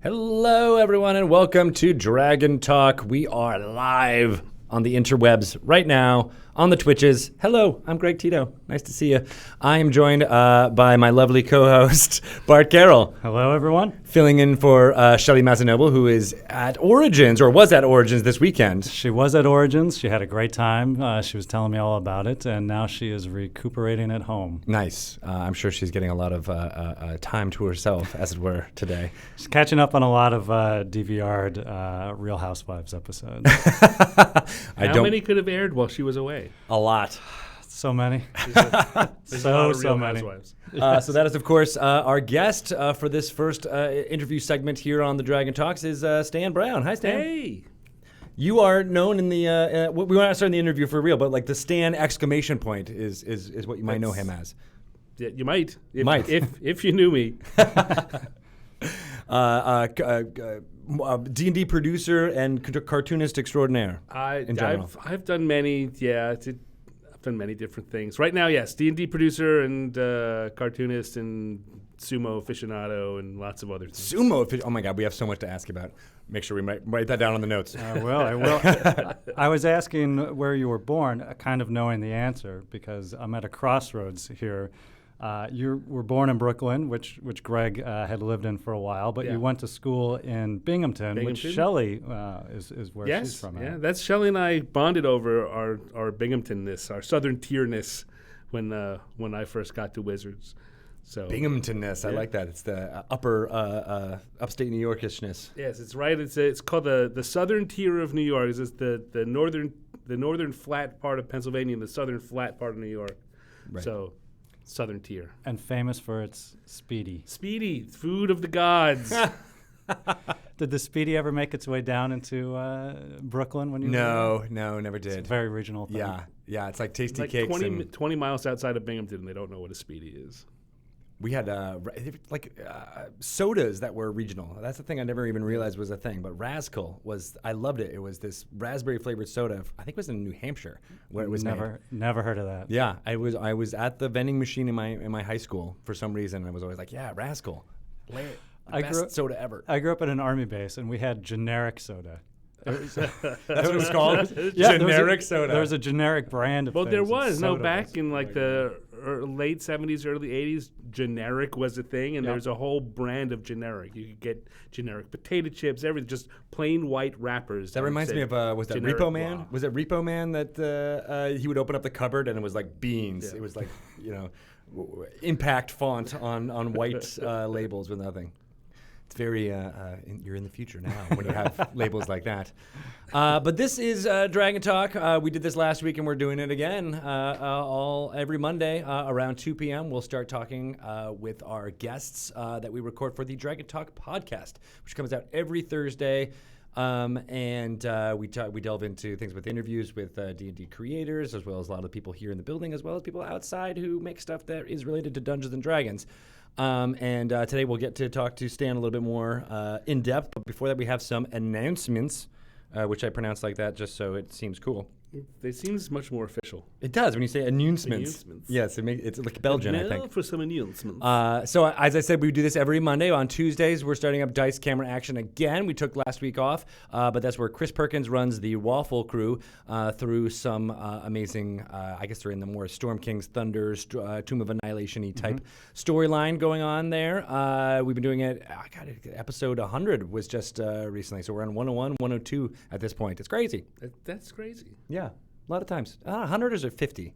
Hello, everyone, and welcome to Dragon Talk. We are live on the interwebs right now on the Twitches. Hello, I'm Greg Tito. Nice to see you. I am joined by my lovely co-host, Bart Carroll. Hello, everyone. Filling in for Shelly Mazanoble, who is at Origins, or was at Origins this weekend. She was at Origins. She had a great time. She was telling me all about it, and now she is recuperating at home. Nice. I'm sure she's getting a lot of time to herself, as it were, today. She's catching up on a lot of DVR'd Real Housewives episodes. How many could have aired while she was away? A lot. So many. There's so many. So that is, of course, our guest for this first interview segment here on the Dragon Talks is Stan Brown. Hi, Stan. Hey. You are known in the we were not starting the interview for real, but like the Stan exclamation point is what you might know him as. Yeah, you might. If you knew me. D&D producer and cartoonist extraordinaire. I've done many. Yeah, I've done many different things. Right now, yes, D&D producer and cartoonist and sumo aficionado and lots of other things. Oh my God, we have so much to ask about. Make sure we write that down on the notes. I will. I was asking where you were born, kind of knowing the answer, because I'm at a crossroads here. You were born in Brooklyn, which Greg had lived in for a while, but you went to school in Binghamton, which Shelly is where she's from. Yeah, that's Shelly and I bonded over our Binghamtonness, our Southern tierness when I first got to Wizards. So Binghamtonness, I like that. It's the upper upstate New Yorkishness. Yes, it's right. It's called the Southern tier of New York. It's the northern flat part of Pennsylvania and the southern flat part of New York. Right. So Southern tier. And famous for its Speedy. Speedy, food of the gods. Did the Speedy ever make its way down into Brooklyn when you were there? No, never did. It's a very regional thing. Yeah, it's like Tasty like Cakes. 20 miles outside of Binghamton, and they don't know what a Speedy is. We had sodas that were regional. That's the thing I never even realized was a thing. But Razzle I loved it. It was this raspberry flavored soda. I think it was in New Hampshire where it was never heard of that. Yeah, I was at the vending machine in my high school for some reason. And I was always like, yeah, Razzle, best soda ever. I grew up at an army base, and we had generic soda. That's what it was called? Generic soda. There was a generic brand of things. There was. No, back in like the late 70s, early 80s, generic was a thing, and there's a whole brand of generic. You could get generic potato chips, everything, just plain white wrappers. That reminds me of, was that Repo Man? Wow. Was it Repo Man that he would open up the cupboard and it was like beans? Yeah. It was like, impact font on white labels with nothing. It's very, you're in the future now when you have labels like that. But this is Dragon Talk. We did this last week and we're doing it again every Monday around 2 p.m. We'll start talking with our guests that we record for the Dragon Talk podcast, which comes out every Thursday. And we delve into things with interviews with D&D creators, as well as a lot of people here in the building, as well as people outside who make stuff that is related to Dungeons and Dragons. And today we'll get to talk to Stan a little bit more in depth. But before that, we have some announcements, which I pronounce like that just so it seems cool. It seems much more official. It does when you say announcements. Yes, it's like Belgian, I think. For some announcements. So as I said, we do this every Monday. On Tuesdays, we're starting up Dice Camera Action again. We took last week off, but that's where Chris Perkins runs the Waffle Crew through some amazing, I guess they're in the more Storm King's Thunders, Tomb of Annihilation-y type storyline going on there. We've been doing it, episode 100 was just recently, so we're on 101, 102 at this point. It's crazy. That's crazy. Yeah, a lot of times. 100 or is it 50?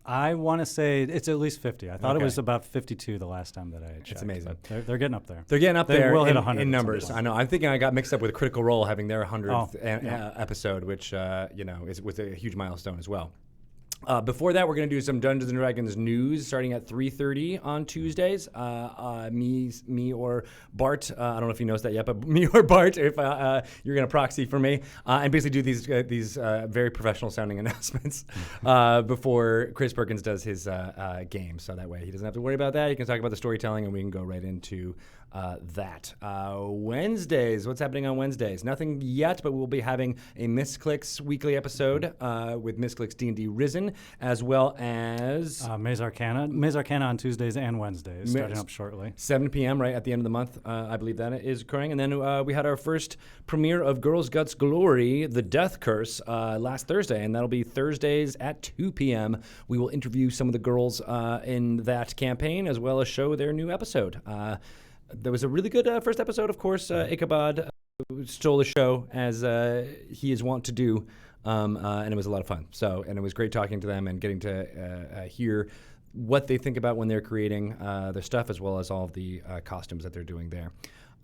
I want to say it's at least 50. I thought it was about 52 the last time that I checked. It's amazing. They're getting up there. They're getting up there will hit 100 in numbers. I know. I'm thinking I got mixed up with Critical Role having their 100th episode, which was a huge milestone as well. Before that, we're going to do some Dungeons & Dragons news starting at 3:30 on Tuesdays. Me or Bart, I don't know if he knows that yet, but me or Bart, if you're going to proxy for me, and basically do these very professional sounding announcements before Chris Perkins does his game. So that way he doesn't have to worry about that. He can talk about the storytelling and we can go right into that. Wednesdays, what's happening on Wednesdays? Nothing yet, but we'll be having a Misclicks weekly episode with Misclicks D&D Risen, as well as... Maze Arcana. Maze Arcana on Tuesdays and Wednesdays, starting up shortly. 7 p.m. right at the end of the month, I believe that is occurring. And then we had our first premiere of Girls Guts Glory, The Death Curse, last Thursday, and that'll be Thursdays at 2 p.m. We will interview some of the girls in that campaign, as well as show their new episode. There was a really good first episode, of course. Ichabod stole the show, as he is wont to do, and it was a lot of fun. And it was great talking to them and getting to hear what they think about when they're creating their stuff, as well as all of the costumes that they're doing there.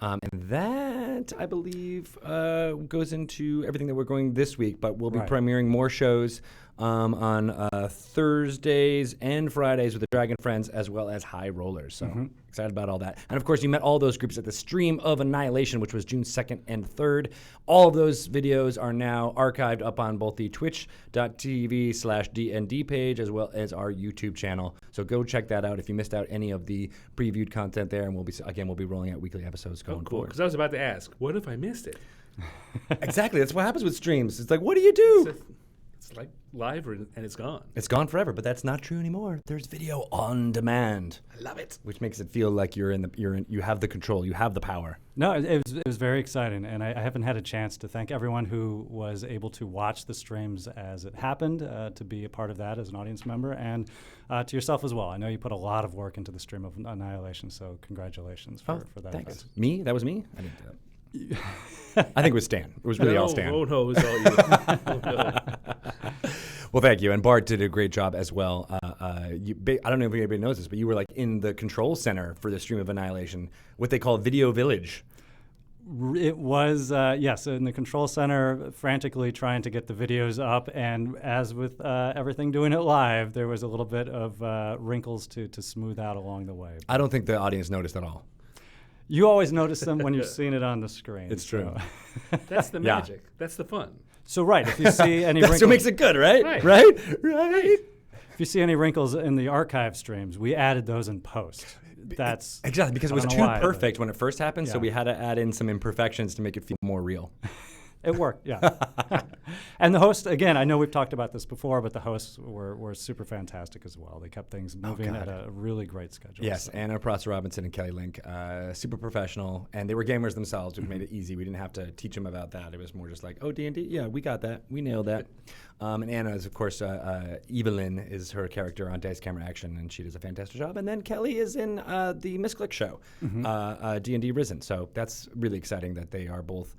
And that, I believe, goes into everything that we're going this week, but we'll be premiering more shows on Thursdays and Fridays with the Dragon Friends, as well as High Rollers. So excited about all that. And of course, you met all those groups at the Stream of Annihilation, which was June 2nd and 3rd. All of those videos are now archived up on both the twitch.tv/DND page, as well as our YouTube channel. So go check that out if you missed out any of the previewed content there. And we'll be rolling out weekly episodes going forward. Because I was about to ask, what if I missed it? Exactly. That's what happens with streams. It's like, what do you do? It's like live and it's gone. It's gone forever, but that's not true anymore. There's video on demand. I love it. Which makes it feel like you have the control, you have the power. No, it was very exciting, and I haven't had a chance to thank everyone who was able to watch the streams as it happened, to be a part of that as an audience member, and to yourself as well. I know you put a lot of work into the Stream of Annihilation, so congratulations for that. Thanks. Event. Me? That was me? I didn't do that. I think it was Stan. It was really all Stan. Oh, no, it was all you. Oh, no. Well, thank you. And Bart did a great job as well. I don't know if anybody knows this, but you were like in the control center for the Stream of Annihilation, what they call Video Village. It was, yes, in the control center, frantically trying to get the videos up. And as with everything doing it live, there was a little bit of wrinkles to smooth out along the way. I don't think the audience noticed at all. You always notice them when you've seen it on the screen. It's true. That's the magic. That's the fun. So, if you see any That's wrinkles... what makes it good, right? Right? If you see any wrinkles in the archive streams, we added those in post. That's exactly, because it was too perfect when it first happened, so we had to add in some imperfections to make it feel more real. It worked, yeah. And the hosts, again, I know we've talked about this before, but the hosts were super fantastic as well. They kept things moving at a really great schedule. Yes, Anna Prosser-Robinson and Kelly Link, super professional, and they were gamers themselves, which made it easy. We didn't have to teach them about that. It was more just like, oh, D&D? Yeah, we got that. We nailed that. And Anna is, of course, Evelyn is her character on Dice Camera Action, and she does a fantastic job. And then Kelly is in the Misclick show, D&D Risen. So that's really exciting that they are both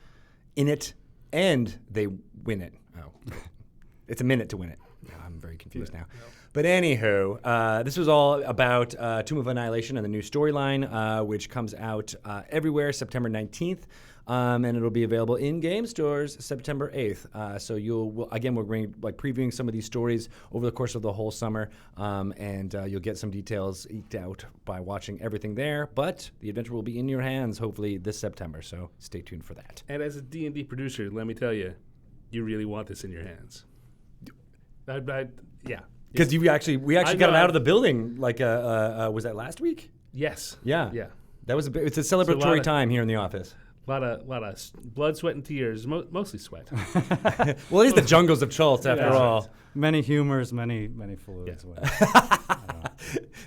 in it and they win it. Oh, it's a minute to win it. Oh, I'm very confused now. But anywho, this was all about Tomb of Annihilation and the new storyline, which comes out everywhere September 19th. And it'll be available in game stores September 8th. So we're going previewing some of these stories over the course of the whole summer, and you'll get some details eked out by watching everything there. But the adventure will be in your hands hopefully this September, so stay tuned for that. And as a D&D producer, let me tell you, you really want this in your hands. Yeah. Because we actually got it out of the building. Was that last week? Yes. Yeah. Yeah. That was it's a celebratory time here in the office. A lot of blood, sweat, and tears, mostly sweat. Well, it is the jungles of Chult, after all. Right. Many humors, many fluids. Yeah.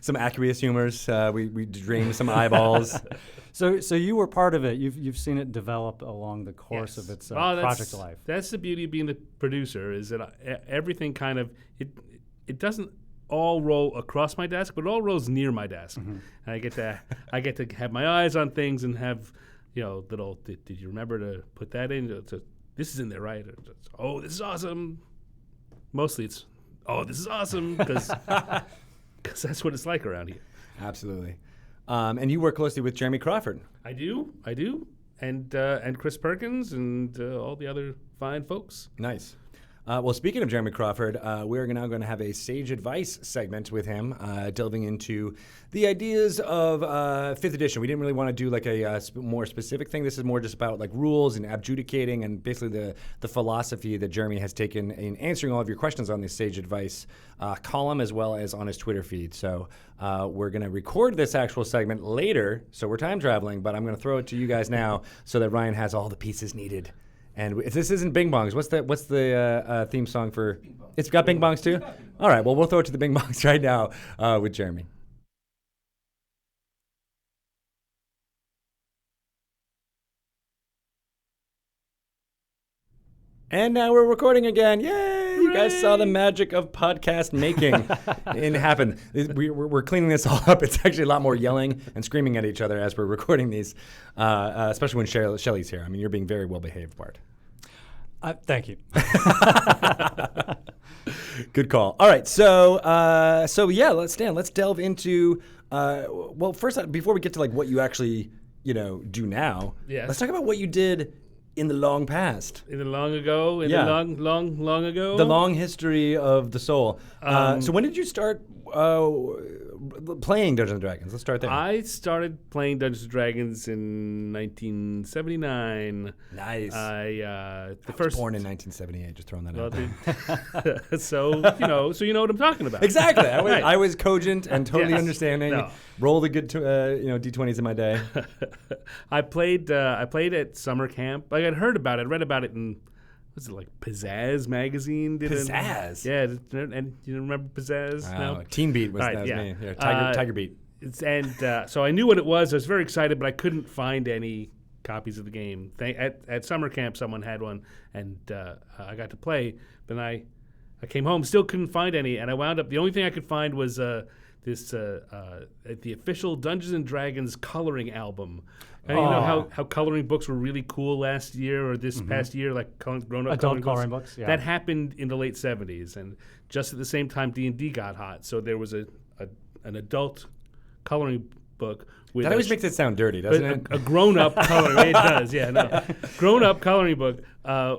Some aqueous humors. We drained some eyeballs. So you were part of it. You've seen it develop along the course of its project life. That's the beauty of being the producer, is that everything kind of it doesn't all roll across my desk, but it all rolls near my desk. And I get to have my eyes on things and have. Little, did you remember to put that in? This is in there, right? Oh, this is awesome. Mostly it's, oh, this is awesome, because that's what it's like around here. Absolutely. And you work closely with Jeremy Crawford. I do. And Chris Perkins and all the other fine folks. Nice. Well, speaking of Jeremy Crawford, we're now going to have a Sage Advice segment with him, delving into the ideas of 5th edition. We didn't really want to do like a more specific thing. This is more just about like rules and adjudicating and basically the philosophy that Jeremy has taken in answering all of your questions on the Sage Advice column as well as on his Twitter feed. So we're going to record this actual segment later, so we're time traveling, but I'm going to throw it to you guys now so that Ryan has all the pieces needed. And if this isn't Bing Bongs, what's the theme song for? It's got Bing Bongs too? All right, well, we'll throw it to the Bing Bongs right now with Jeremy. And now we're recording again. Yay! You guys saw the magic of podcast making happen. We're cleaning this all up. It's actually a lot more yelling and screaming at each other as we're recording these, especially when Shelley's here. I mean, you're being very well behaved, Bart. Thank you. Good call. All right, so yeah, let's delve into. Well, first, before we get to like what you actually do now, yes. Let's talk about what you did in the long past. In the long ago? The long ago? The long history of the soul. So when did you start playing Dungeons & Dragons? Let's start there. I started playing Dungeons & Dragons in 1979. Nice. I was born in 1978, just throwing that out there. So you know what I'm talking about. Exactly. I was cogent and totally understanding. No. Roll the good D20s in my day. I played at summer camp. I had heard about it, read about it in, was it like Pizzazz magazine? Pizzazz? Yeah, and you remember Pizzazz? No? Teen Beat was me. Yeah, Tiger Beat. So I knew what it was. I was very excited, but I couldn't find any copies of the game. At summer camp, someone had one, and I got to play. But I came home, still couldn't find any, and I wound up, the only thing I could find was the official Dungeons & Dragons coloring album. And you know how coloring books were really cool last year or this past year, like grown-up adult coloring books. Yeah. That happened in the late 70s, and just at the same time D&D got hot. So there was an adult coloring book with that always makes it sound dirty, doesn't it? A grown-up coloring. It does, yeah. No, grown-up coloring book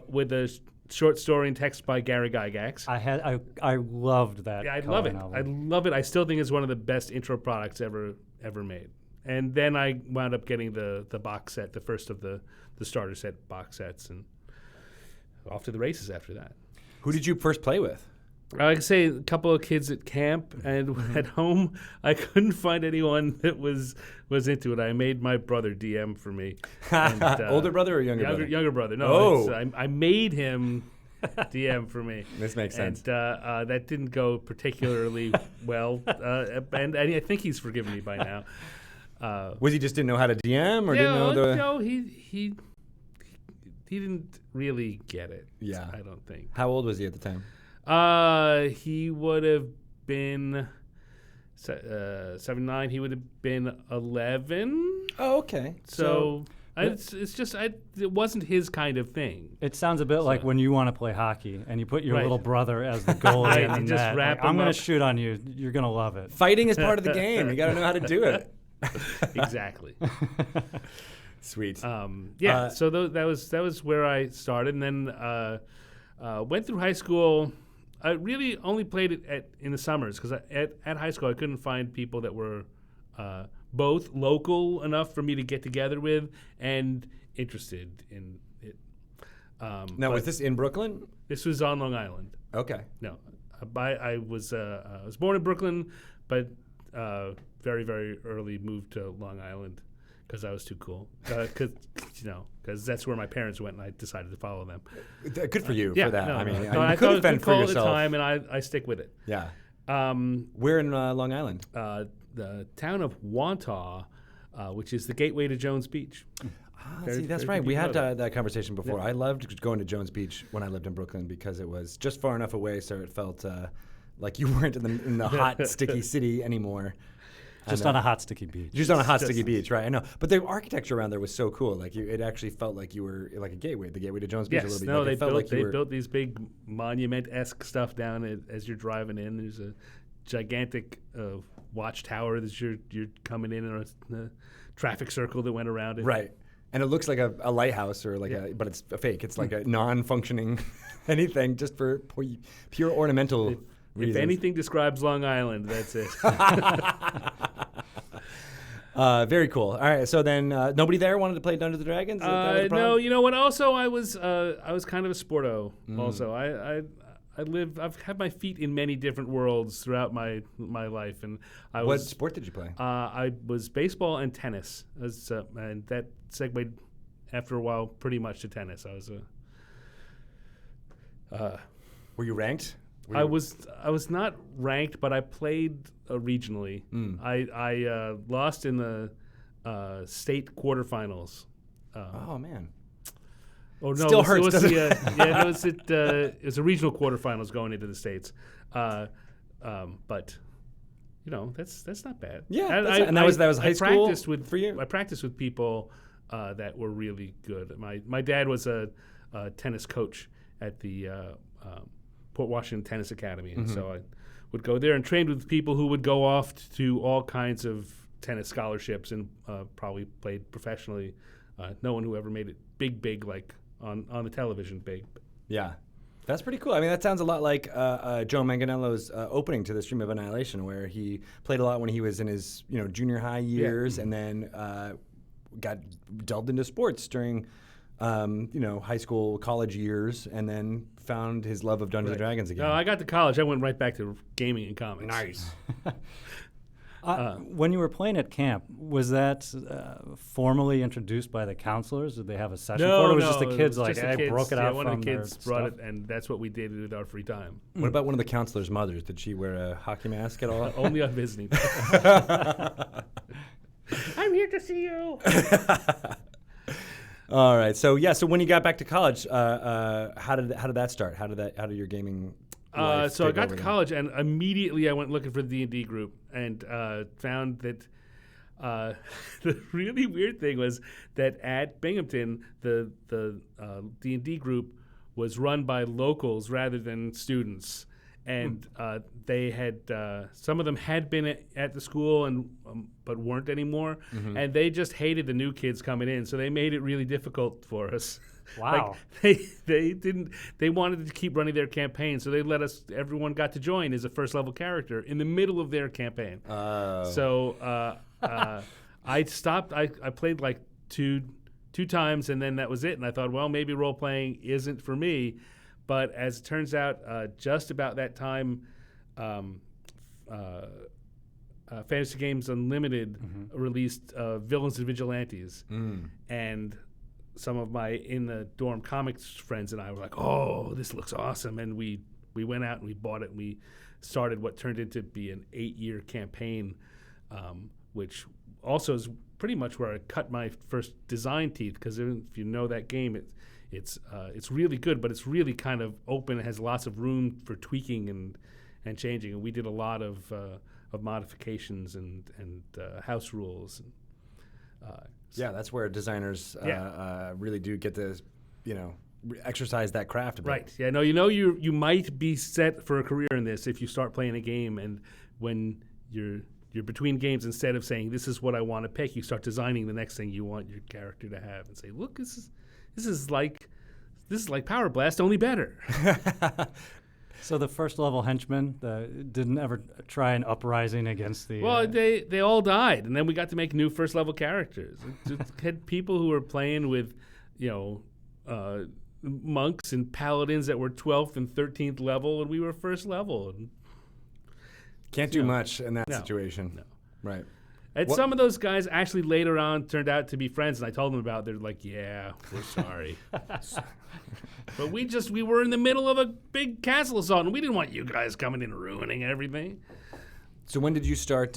with a short story and text by Gary Gygax. I loved that. Yeah, I love it. Album. I love it. I still think it's one of the best intro products ever made. And then I wound up getting the box set, the first of the starter set box sets, and off to the races after that. Who did you first play with? I can say a couple of kids at camp, and at home I couldn't find anyone that was into it. I made my brother DM for me. And, older brother or younger brother? Younger brother. No, I made him DM for me. This makes sense. And that didn't go particularly well, and I think he's forgiven me by now. Was he just didn't know how to DM, or didn't know the? No, he didn't really get it. Yeah, I don't think. How old was he at the time? He would have been 79. He would have been 11. Oh, okay. So it's just it wasn't his kind of thing. It sounds a bit like when you want to play hockey and you put your little brother as the goalie in the net. Just wrap I'm going to shoot on you. You're going to love it. Fighting is part of the game. You got to know how to do it. Exactly. Sweet. So that was where I started, and then went through high school. I really only played it in the summers because at high school I couldn't find people that were both local enough for me to get together with and interested in it. Now, was this in Brooklyn? This was on Long Island. Okay. No, I was born in Brooklyn, but very, very early moved to Long Island because I was too cool. Because that's where my parents went, and I decided to follow them. Good for you for that. No, I mean, you could have been for yourself at the time, and I stick with it. Yeah. Where in Long Island? The town of Wantagh, which is the gateway to Jones Beach. See, that's right. We had that conversation before. Yeah. I loved going to Jones Beach when I lived in Brooklyn because it was just far enough away so it felt like you weren't in the hot, sticky city anymore. Just on a hot, sticky beach. Just on a hot, sticky beach, right? I know. But the architecture around there was so cool. Like it actually felt like you were like a gateway, the gateway to Jones Beach a little bit. No, like they built these big monument-esque stuff down as you're driving in. There's a gigantic watchtower that you're coming in a traffic circle that went around it. Right. And it looks like a lighthouse or but it's a fake. It's like a non-functioning anything just for pure ornamental reasons. If anything describes Long Island, that's it. Very cool. All right, so then nobody there wanted to play Dungeons & Dragons? No, you know what? Also, I was kind of a sporto. Also, I've had my feet in many different worlds throughout my life, and What sport did you play? I was baseball and tennis, and that segued after a while pretty much to tennis. I was Were you ranked? I was not ranked, but I played regionally. I lost in the state quarterfinals. Oh man. Oh no! Still hurts. It was a regional quarterfinals going into the states, but that's not bad. Yeah, and that was high school for you. I practiced with people that were really good. My dad was a tennis coach at the Port Washington Tennis Academy, and so I would go there and train with people who would go off to all kinds of tennis scholarships and probably played professionally. No one who ever made it big like on the television big. Yeah. That's pretty cool. I mean, that sounds a lot like Joe Manganiello's opening to the Stream of Annihilation, where he played a lot when he was in his junior high years, and then got delved into sports during high school, college years, and then found his love of Dungeons and Dragons again. No, I got to college. I went right back to gaming and comics. Nice. When you were playing at camp, was that formally introduced by the counselors? Did they have a session for it? Or was just the kids broke it out one from of the kids their brought stuff? it, and that's what we did with our free time. What about one of the counselors' mothers? Did she wear a hockey mask at all? Only on visiting. I'm here to see you. All right. So when you got back to college, how did that start? How did your gaming life So I take got over to then? college, and immediately I went looking for the D&D group, and found that the really weird thing was that at Binghamton, the D&D group was run by locals rather than students. And they had some of them had been at the school and but weren't anymore, and they just hated the new kids coming in, so they made it really difficult for us. Wow. They wanted to keep running their campaign, so they let us. Everyone got to join as a first level character in the middle of their campaign. So I stopped. I played like two times, and then that was it. And I thought, well, maybe role playing isn't for me. But as it turns out, just about that time, Fantasy Games Unlimited released Villains and Vigilantes. And some of my in the dorm comics friends and I were like, oh, this looks awesome. And we went out and we bought it, and we started what turned into be an 8-year campaign, which also is pretty much where I cut my first design teeth, because if you know that game, it's really good, but it's really kind of open. It has lots of room for tweaking and changing. And we did a lot of modifications and house rules. Yeah, that's where designers really do get to, exercise that craft a bit. Right. Yeah. No. You might be set for a career in this if you start playing a game, and when you're between games, instead of saying this is what I want to pick, you start designing the next thing you want your character to have, and say, look, this is like Power Blast, only better. So the first level henchmen didn't ever try an uprising against the... Well, they all died, and then we got to make new first level characters. It had people who were playing with, monks and paladins that were 12th and 13th level, and we were first level. And Can't do much in that situation. No. Right. And some of those guys actually later on turned out to be friends, and I told them about it. They're like, yeah, we're sorry. But we were in the middle of a big castle assault, and we didn't want you guys coming in and ruining everything. So when did you start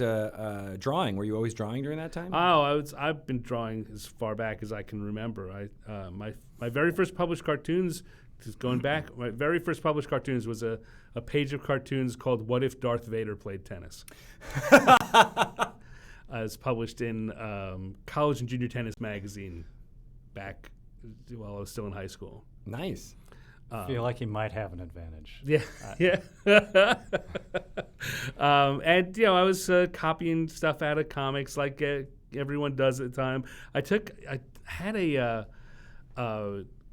drawing? Were you always drawing during that time? Oh, I've been drawing as far back as I can remember. My very first published cartoons, just going back, my very first published cartoons was a page of cartoons called What If Darth Vader Played Tennis? It was published in College and Junior Tennis magazine back while I was still in high school. Nice. I feel like he might have an advantage. Yeah, yeah. And I was copying stuff out of comics like everyone does at the time. I had a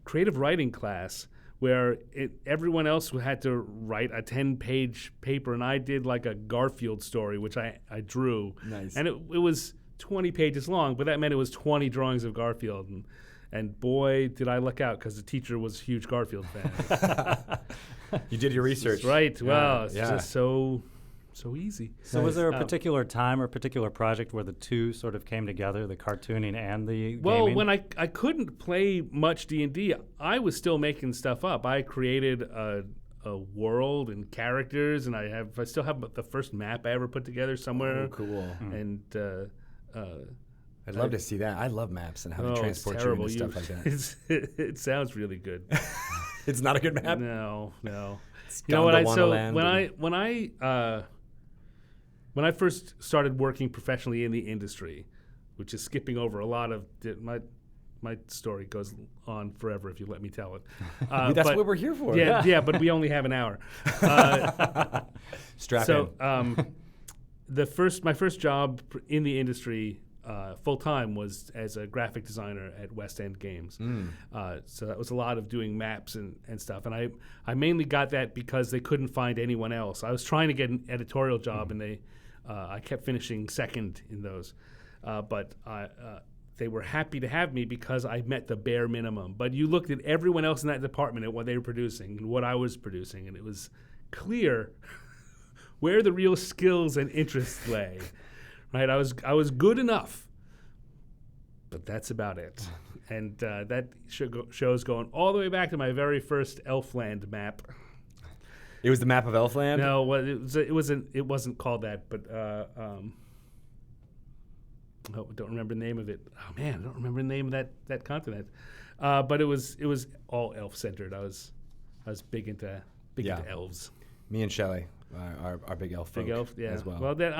creative writing class where everyone else had to write a 10-page paper, and I did like a Garfield story, which I drew. Nice. And it was 20 pages long, but that meant it was 20 drawings of Garfield. And boy, did I luck out, because the teacher was a huge Garfield fan. You did your research. That's right. Yeah, Well, it's yeah. just so easy. So was there a particular time or particular project where the two sort of came together, the cartooning and the gaming? When I couldn't play much D&D, I was still making stuff up. I created a world and characters, and I still have the first map I ever put together somewhere. Oh, cool. And I'd love to see that. I love maps and how they transport you into stuff like that. It sounds really good. It's not a good map? No. It's You know what? When I first started working professionally in the industry, which is skipping over a lot of my story goes on forever if you let me tell it. That's what we're here for. Yeah, but we only have an hour. Strap in. My first job in the industry full time was as a graphic designer at West End Games. So that was a lot of doing maps and stuff. And I mainly got that because they couldn't find anyone else. I was trying to get an editorial job, and I kept finishing second in those. But they were happy to have me because I met the bare minimum. But you looked at everyone else in that department at what they were producing and what I was producing, and it was clear where the real skills and interests lay. Right, I was good enough, but that's about it. And that show's going all the way back to my very first Elfland map. It was the map of Elfland? No, it wasn't called that, but don't remember the name of it. Oh man, I don't remember the name of that continent. But it was all elf centered. I was big into elves. Me and Shelley are big elf folk. Big elf, yeah. As well. Well, then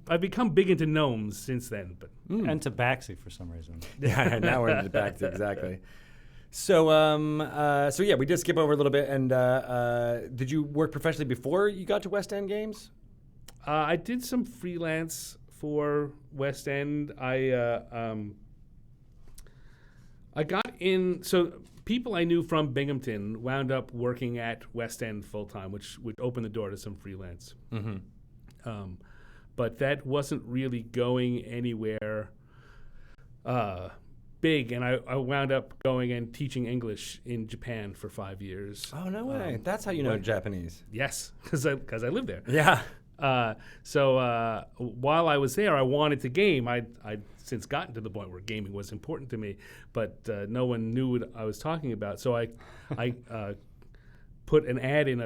I've become big into gnomes since then, but and tabaxi for some reason. Yeah, now we're into tabaxi, exactly. So yeah, we did skip over a little bit. And did you work professionally before you got to West End Games? I did some freelance for West End. I got in. So people I knew from Binghamton wound up working at West End full time, which opened the door to some freelance. Mm-hmm. But that wasn't really going anywhere big, and I wound up going and teaching English in Japan for 5 years. Oh, no way. That's how you know Japanese. Yes, because I lived there. Yeah. So while I was there, I wanted to game. I'd since gotten to the point where gaming was important to me, but no one knew what I was talking about. So I put an ad in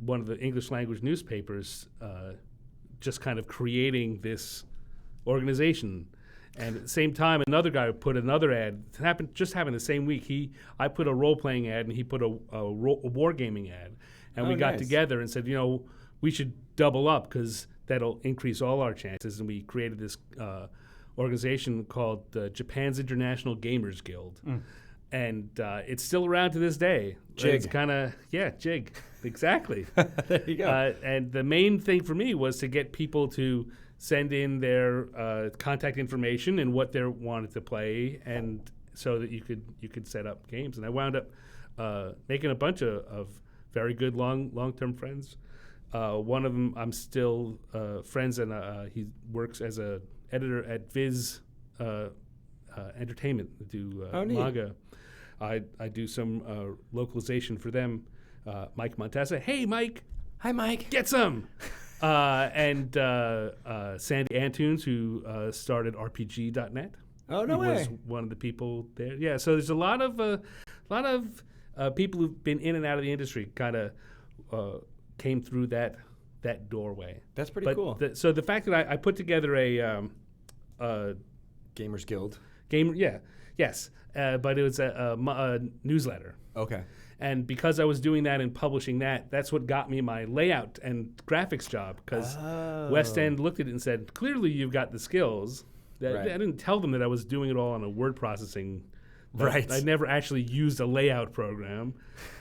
one of the English language newspapers, just kind of creating this organization. And at the same time, another guy put another ad. It happened the same week. I put a role-playing ad, and he put a wargaming ad. And we got together and said, we should double up because that'll increase all our chances. And we created this organization called Japan's International Gamers Guild. And it's still around to this day. Jig. It's kind of, Jig. Exactly. There you go. And the main thing for me was to get people to send in their contact information and what they wanted to play, and so that you could set up games. And I wound up making a bunch of very good long-term friends. One of them I'm still friends, and he works as a editor at Viz Entertainment. Do Manga. I do some localization for them. Mike Montesa. Hey, Mike. Hi, Mike. Get some. And Sandy Antunes, who started RPG.net. Oh, no way. Was one of the people there. Yeah, so there's a lot of people who've been in and out of the industry kind of came through that doorway. That's pretty cool. So the fact that I put together a Gamers Guild. Yes. But it was a newsletter. Okay. And because I was doing that and publishing that's what got me my layout and graphics job, because West End looked at it and said, clearly you've got the skills. I didn't tell them that I was doing it all on a word processing. Right. I never actually used a layout program.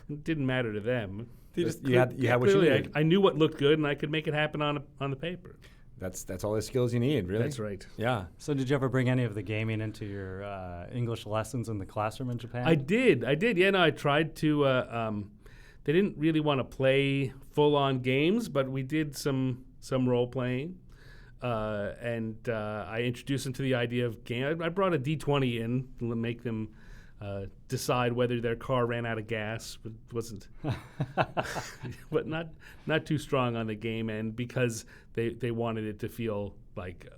It didn't matter to them. You had what you needed. I knew what looked good, and I could make it happen on the paper. that's all the skills you need, really. That's right. Yeah. So did you ever bring any of the gaming into your English lessons in the classroom in Japan? I did. Yeah, no, I tried to. They didn't really want to play full-on games, but we did some role playing, and I introduced them to the idea of game. I brought a D20 in to make them decide whether their car ran out of gas, but wasn't, but not too strong on the game end because they wanted it to feel like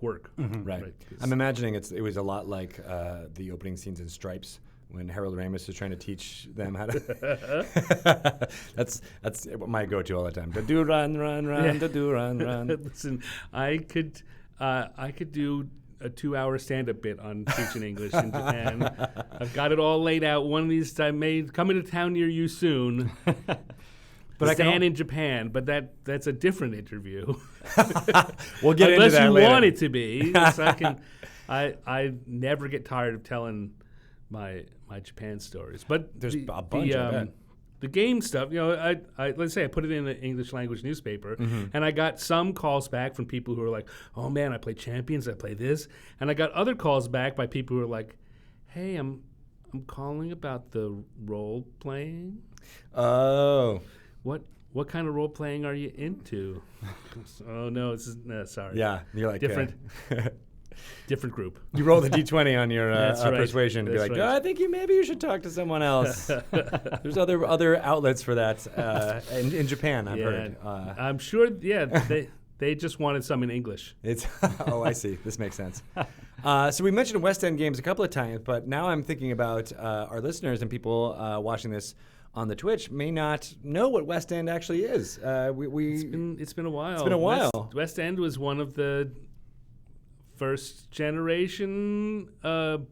work. Mm-hmm. Right. I'm imagining it was a lot like the opening scenes in Stripes when Harold Ramis was trying to teach them how to. That's my go-to all the time. Da do run, da do run. Listen, I could do a 2-hour stand-up bit on teaching English in Japan. I've got it all laid out. One of these coming to town near you soon. But Stan in Japan, but that's a different interview. We'll get into that later. Unless you want it to be. So I never get tired of telling my Japan stories. But there's a bunch of it. The game stuff, I let's say I put it in an English language newspaper, and I got some calls back from people who were like, "Oh man, I play Champions, I play this," and I got other calls back by people who were like, "Hey, I'm calling about the role playing." Oh, what kind of role playing are you into? Oh no, sorry. Yeah, you're like different. Different group. You roll the D20 on your right. persuasion and be like, right. I think maybe you should talk to someone else. There's other outlets for that in Japan, I've heard. I'm sure, they just wanted some in English. Oh, I see. This makes sense. So we mentioned West End games a couple of times, but now I'm thinking about our listeners and people watching this on the Twitch may not know what West End actually is. It's been a while. It's been a while. West End was one of the first generation third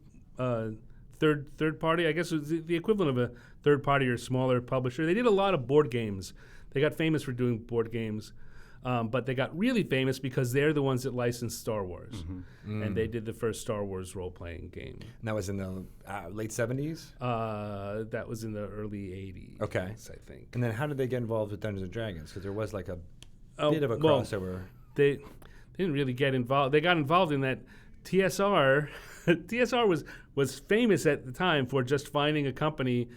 party, I guess it was the equivalent of a third party or smaller publisher. They did a lot of board games. They got famous for doing board games, but they got really famous because they're the ones that licensed Star Wars. And they did the first Star Wars role-playing game. And that was in the late 70s? That was in the early 80s, okay. I think. And then how did they get involved with Dungeons & Dragons? Because there was like a bit of a crossover. They didn't really get involved. They got involved in that TSR. TSR was famous at the time for just finding a company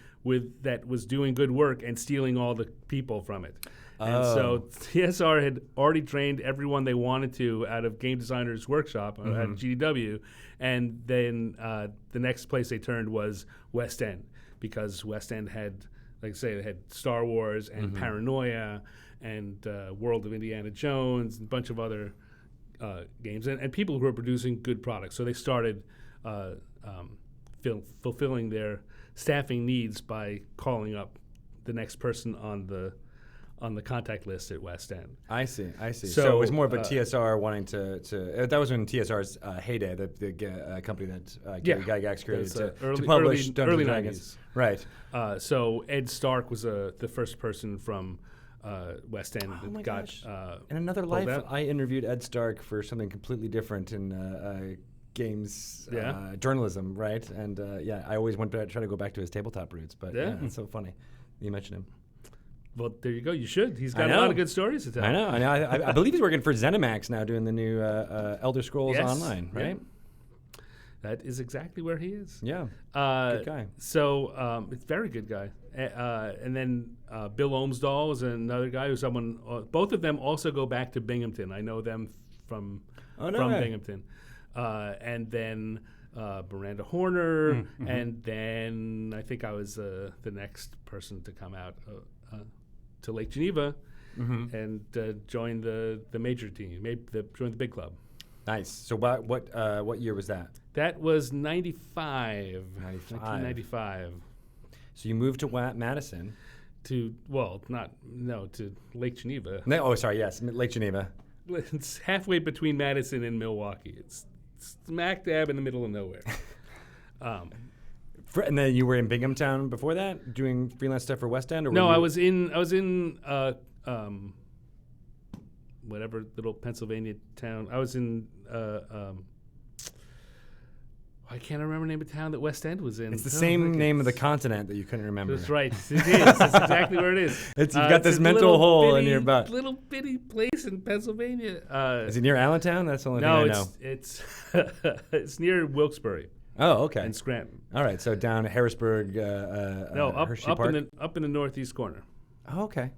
that was doing good work and stealing all the people from it. And so TSR had already trained everyone they wanted to out of Game Designers Workshop at GDW, and then the next place they turned was West End, because West End had, like I say, they had Star Wars and Paranoia and World of Indiana Jones and a bunch of other games and people who are producing good products. So they started fulfilling their staffing needs by calling up the next person on the contact list at West End. I see. So it was more of a TSR wanting to that was in TSR's heyday, the company that Gary Gygax created to publish Dungeons & Dragons. 90s. Right. So Ed Stark was the first person from West End that got gosh. In another life, out. I interviewed Ed Stark for something completely different in games journalism, right? And I always want to try to go back to his tabletop roots, but it's so funny you mentioned him. Well, there you go. You should. He's got a lot of good stories to tell. I know. I believe he's working for ZeniMax now, doing the new Elder Scrolls Online, right? Yeah. That is exactly where he is. Yeah, good guy. So it's a very good guy. And then Bill Ohmsdahl is another guy who's someone. Both of them also go back to Binghamton. I know them from Binghamton. And then Miranda Horner, and then I think I was the next person to come out to Lake Geneva and join the major team, join the big club. Nice. So what year was that? That was 1995. So you moved to Madison. To Lake Geneva. Lake Geneva. It's halfway between Madison and Milwaukee. It's smack dab in the middle of nowhere. And then you were in Binghamtown before that, doing freelance stuff for West End, or no? I was in whatever little Pennsylvania town. I was in I can't remember the name of town that West End was in. It's the same name of the continent that you couldn't remember. That's right. It is. That's exactly where it is. You've got this mental hole in your butt. Little bitty place in Pennsylvania. Is it near Allentown? That's the only thing I know. It's it's near Wilkes-Barre. Oh, okay. And Scranton. All right, so down Harrisburg, Hershey Park. Up in the northeast corner. Oh, okay.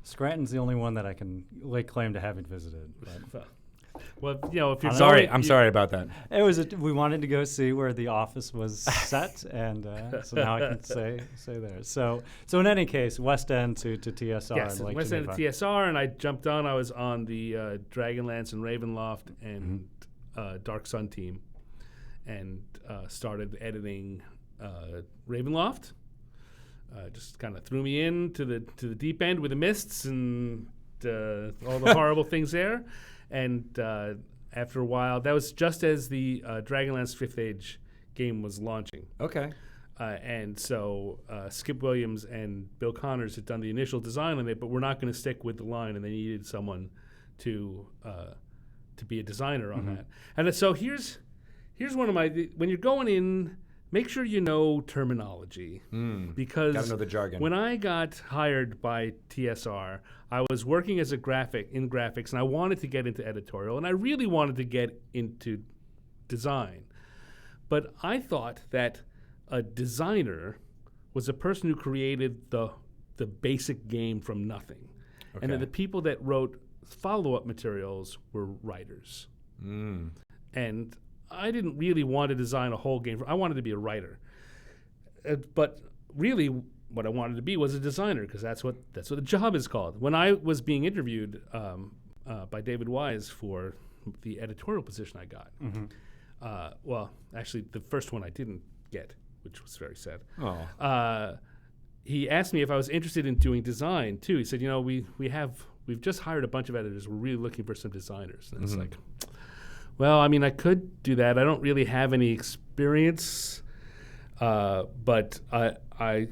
Scranton's the only one that I can lay claim to having visited. Well, if you're I'm sorry about that. It was we wanted to go see where the office was set, and so now I can say there. So in any case, West End to TSR. Yes, Lake West End Geneva. to TSR, and I jumped on. I was on the Dragonlance and Ravenloft and Dark Sun team, and started editing Ravenloft. Just kind of threw me into the deep end with the mists and all the horrible things there. And after a while, that was just as the Dragonlance 5th Age game was launching. Okay. And so Skip Williams and Bill Connors had done the initial design on it, but we're not going to stick with the line, and they needed someone to be a designer on that. And so here's one of my when you're going in, make sure you know terminology because gotta know the jargon. When I got hired by TSR, I was working as a graphics, and I wanted to get into editorial, and I really wanted to get into design. But I thought that a designer was a person who created the basic game from nothing, and that the people that wrote follow-up materials were writers. And I didn't really want to design a whole game. I wanted to be a writer. But really, what I wanted to be was a designer, because that's what the job is called. When I was being interviewed by David Wise for the editorial position I got, well, actually, the first one I didn't get, which was very sad. He asked me if I was interested in doing design too. He said, we've just hired a bunch of editors. We're really looking for some designers. And it's like, well, I mean, I could do that. I don't really have any experience, but I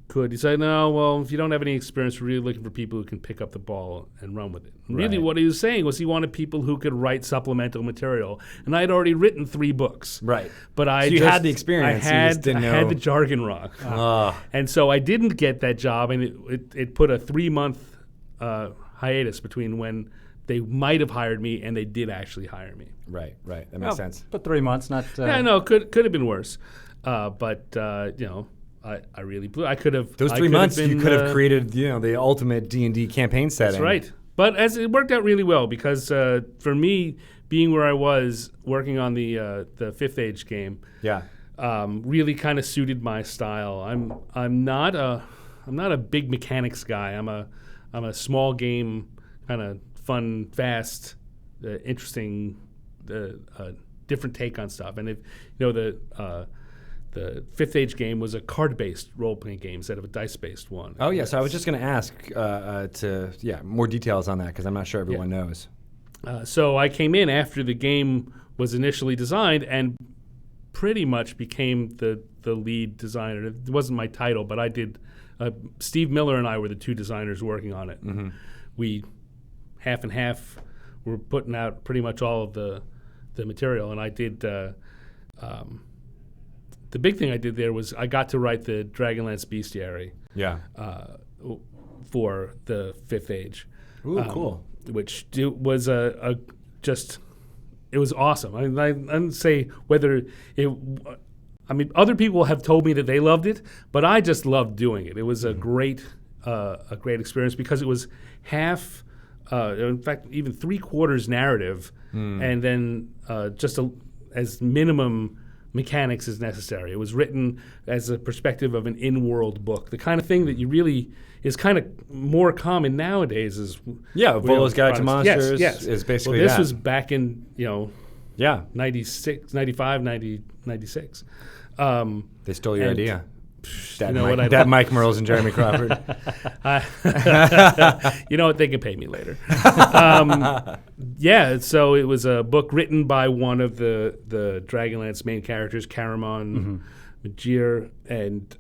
could. He said, no, well, if you don't have any experience, we're really looking for people who can pick up the ball and run with it. Right. Really what he was saying was he wanted people who could write supplemental material. And I had already written 3 books. Right. But you had the experience. I had the jargon wrong. And so I didn't get that job, and it put a 3-month hiatus between when they might have hired me and they did actually hire me. Right. That makes sense. But 3 months, not... Yeah, no, could have been worse. But I really blew. I could have... Those 3 months, you could have created, the ultimate D&D campaign setting. That's right. But as it worked out really well, because for me, being where I was working on the 5th Age game, really kind of suited my style. I'm not a big mechanics guy. I'm a small game kind of fun, fast, interesting, different take on stuff. And if the 5th Age game was a card-based role-playing game instead of a dice-based one. Oh, yeah. So I was just going to ask more details on that, because I'm not sure everyone knows. So I came in after the game was initially designed and pretty much became the lead designer. It wasn't my title, but I did. Steve Miller and I were the 2 designers working on it. We half and half were putting out pretty much all of the material, and I did. The big thing I did there was I got to write the Dragonlance Bestiary. For the 5th Age. Ooh, cool. Which was it was awesome. I didn't say whether it. I mean, other people have told me that they loved it, but I just loved doing it. It was a great experience because it was half, in fact, even 3/4 narrative, and then just as minimum mechanics as necessary. It was written as a perspective of an in-world book, the kind of thing that you really is kind of more common nowadays. Is Volo's Guide to Monsters is basically this was back in 96, 95, 96. They stole your idea. That Mike Merles and Jeremy Crawford. You know what? They can pay me later. So it was a book written by one of the Dragonlance main characters, Caramon Majir, and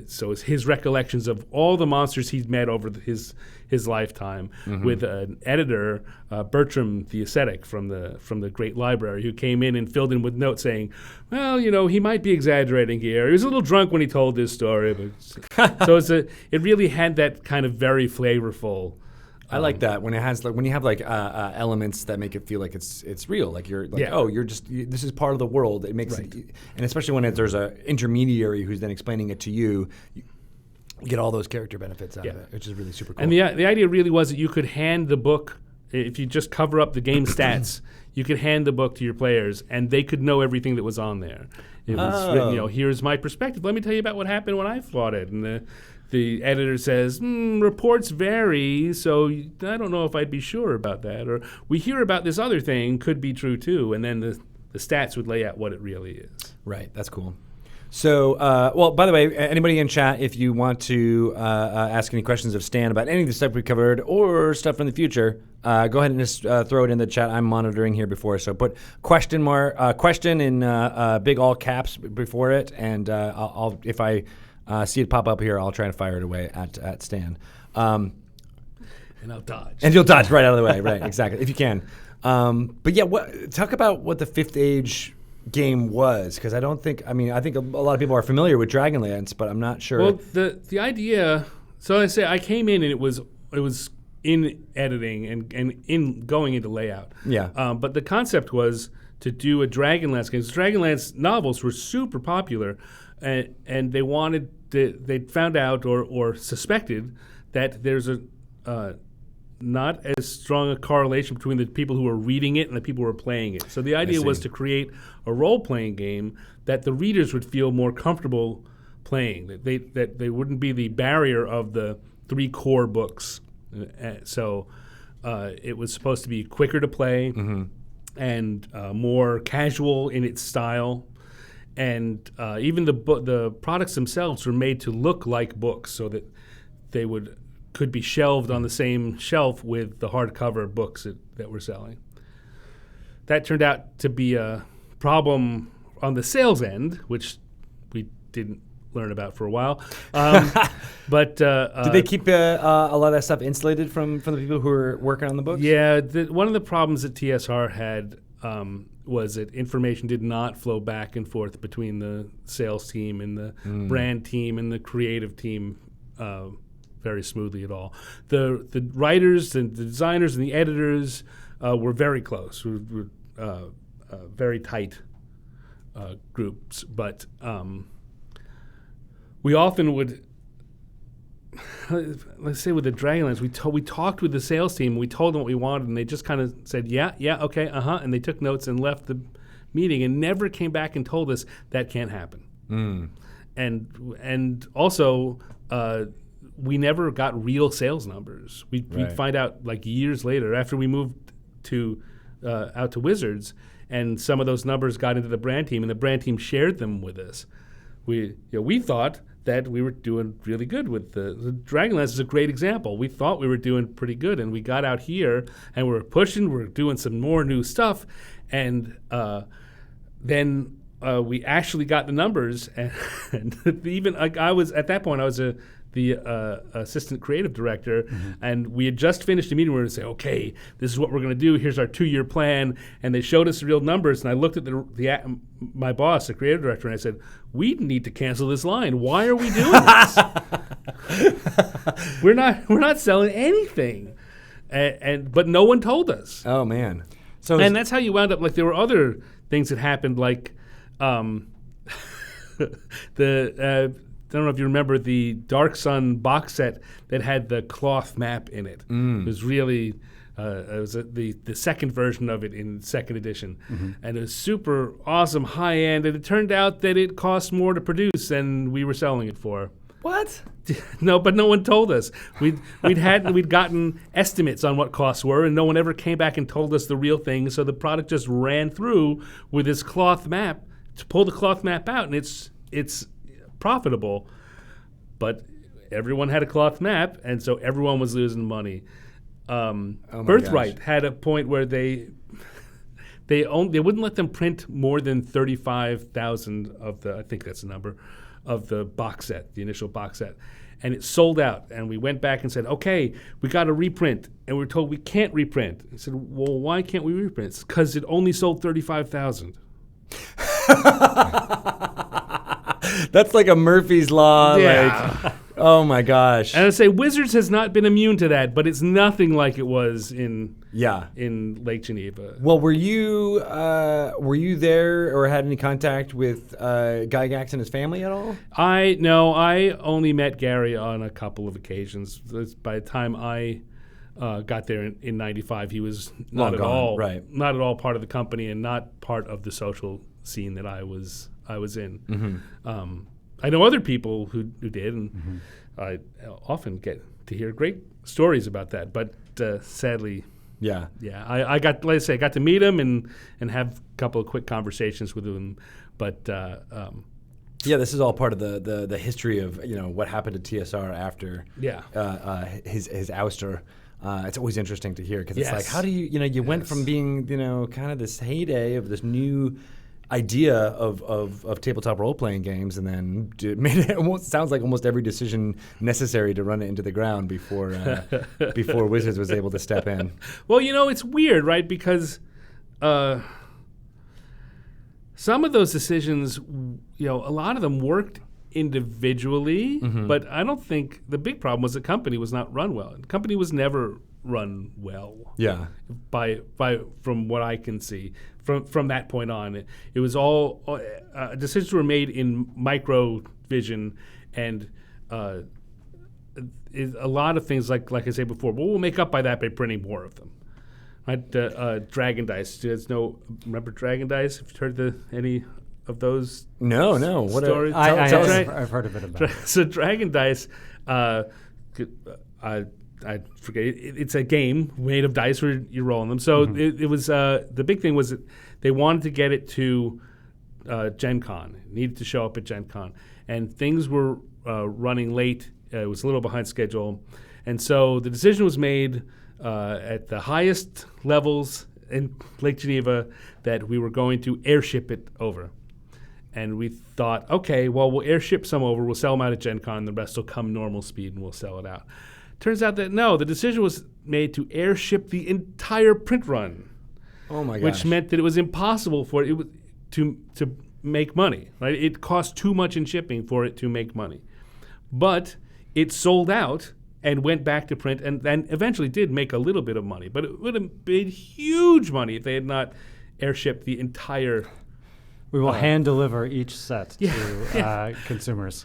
so it's his recollections of all the monsters he'd met over his lifetime, with an editor, Bertram the Ascetic from the Great Library, who came in and filled in with notes saying, well, he might be exaggerating here. He was a little drunk when he told this story, but so it really had that kind of very flavorful. I like that when it has when you have elements that make it feel like it's real. Like you're like, this is part of the world. It makes it, and especially when there's an intermediary who's then explaining it to you. You get all those character benefits out of it, which is really super cool. And the idea really was that you could hand the book, if you just cover up the game stats, you could hand the book to your players, and they could know everything that was on there. It was written, here's my perspective. Let me tell you about what happened when I fought it. And the editor says, reports vary, so I don't know if I'd be sure about that. Or we hear about this other thing, could be true too. And then the stats would lay out what it really is. Right, that's cool. So, well, by the way, anybody in chat, if you want to ask any questions of Stan about any of the stuff we covered or stuff from the future, go ahead and just throw it in the chat. I'm monitoring here before, so put question in big all caps before it, and I'll if I see it pop up here, I'll try to fire it away at Stan. And I'll dodge. And you'll dodge right out of the way, right? Exactly, if you can. But yeah, talk about what the Fifth Age game was, because I think a lot of people are familiar with Dragonlance, but I'm not sure. Well, the idea. So I came in and it was in editing and in going into layout. Yeah. But the concept was to do a Dragonlance game. Dragonlance novels were super popular, and they found out or suspected that there's not as strong a correlation between the people who were reading it and the people who were playing it. So the idea was to create a role-playing game that the readers would feel more comfortable playing, that they wouldn't be the barrier of the 3 core books. So it was supposed to be quicker to play and more casual in its style. And even the products themselves were made to look like books so that they could be shelved on the same shelf with the hardcover books that we're selling. That turned out to be a problem on the sales end, which we didn't learn about for a while. But did they keep a lot of that stuff insulated from the people who were working on the books? Yeah, one of the problems that TSR had was that information did not flow back and forth between the sales team and the brand team and the creative team very smoothly at all. The writers and the designers and the editors were very close. We were very tight groups, but we often would. Let's say with the Dragonlance, we talked with the sales team. And we told them what we wanted, and they just kind of said, "Yeah, okay, and they took notes and left the meeting, and never came back and told us that can't happen. And also. We never got real sales numbers. We'd find out like years later after we moved out to Wizards, and some of those numbers got into the brand team, and the brand team shared them with us. We thought that we were doing really good with the Dragonlance is a great example. We thought we were doing pretty good, and we got out here and we were pushing. We were doing some more new stuff, and then we actually got the numbers, and even I was at that point I was the assistant creative director, and we had just finished a meeting where we say, okay, this is what we're going to do. Here's our 2-year plan, and they showed us the real numbers. And I looked at my boss, the creative director, and I said, we need to cancel this line. Why are we doing this? We're not selling anything, but no one told us. Oh man! And that's how you wound up. Like there were other things that happened, like I don't know if you remember the Dark Sun box set that had the cloth map in it. It was really, it was the second version of it in second edition. And it was super awesome, high end, and it turned out that it cost more to produce than we were selling it for. What? No, but no one told us. We'd gotten estimates on what costs were, and no one ever came back and told us the real thing, so the product just ran through with this cloth map to pull the cloth map out, and it's profitable, but everyone had a cloth map, and so everyone was losing money. Birthright had a point where they wouldn't let them print more than 35,000 of the, I think that's the number, of the box set, the initial box set. And it sold out. And we went back and said, okay, we got to reprint. And we were told we can't reprint. I said, well, why can't we reprint? It's because it only sold 35,000. That's like a Murphy's Law. Yeah. Like, oh my gosh. And I say Wizards has not been immune to that, but it's nothing like it was in Lake Geneva. Well, were you there or had any contact with Gygax and his family at all? No, I only met Gary on a couple of occasions. By the time I got there in '95, he was not at all part of the company and not part of the social scene that I was in. Mm-hmm. I know other people who did, and I often get to hear great stories about that. But sadly, I got, like I say, I got to meet him and have a couple of quick conversations with him. But this is all part of the history of what happened to TSR after his ouster. It's always interesting to hear because it's like, how do you went from being kind of this heyday of this new idea of tabletop role-playing games, and then made it sounds like almost every decision necessary to run it into the ground before Wizards was able to step in. Well, it's weird, right? Because some of those decisions, a lot of them worked individually, but I don't think the big problem was the company was not run well. The company was never run well. Yeah. By from what I can see. From that point on, it was all decisions were made in micro vision, and a lot of things like I said before. Well, we'll make up by that by printing more of them. Right? Dragon Dice. Remember Dragon Dice? Have you heard any of those? No. What stories? I've heard of it about. So Dragon Dice. I forget. It's a game made of dice where you're rolling them. So it was the big thing was that they wanted to get it to Gen Con. It needed to show up at Gen Con. And things were running late. It was a little behind schedule. And so the decision was made at the highest levels in Lake Geneva that we were going to airship it over. And we thought, okay, well, we'll airship some over. We'll sell them out at Gen Con. The rest will come normal speed, and we'll sell it out. Turns out that no, the decision was made to airship the entire print run. Oh my gosh! Which meant that it was impossible for it to make money. Right? It cost too much in shipping for it to make money. But it sold out and went back to print, and then eventually did make a little bit of money. But it would have made huge money if they had not airshipped the entire. We will hand deliver each set to consumers.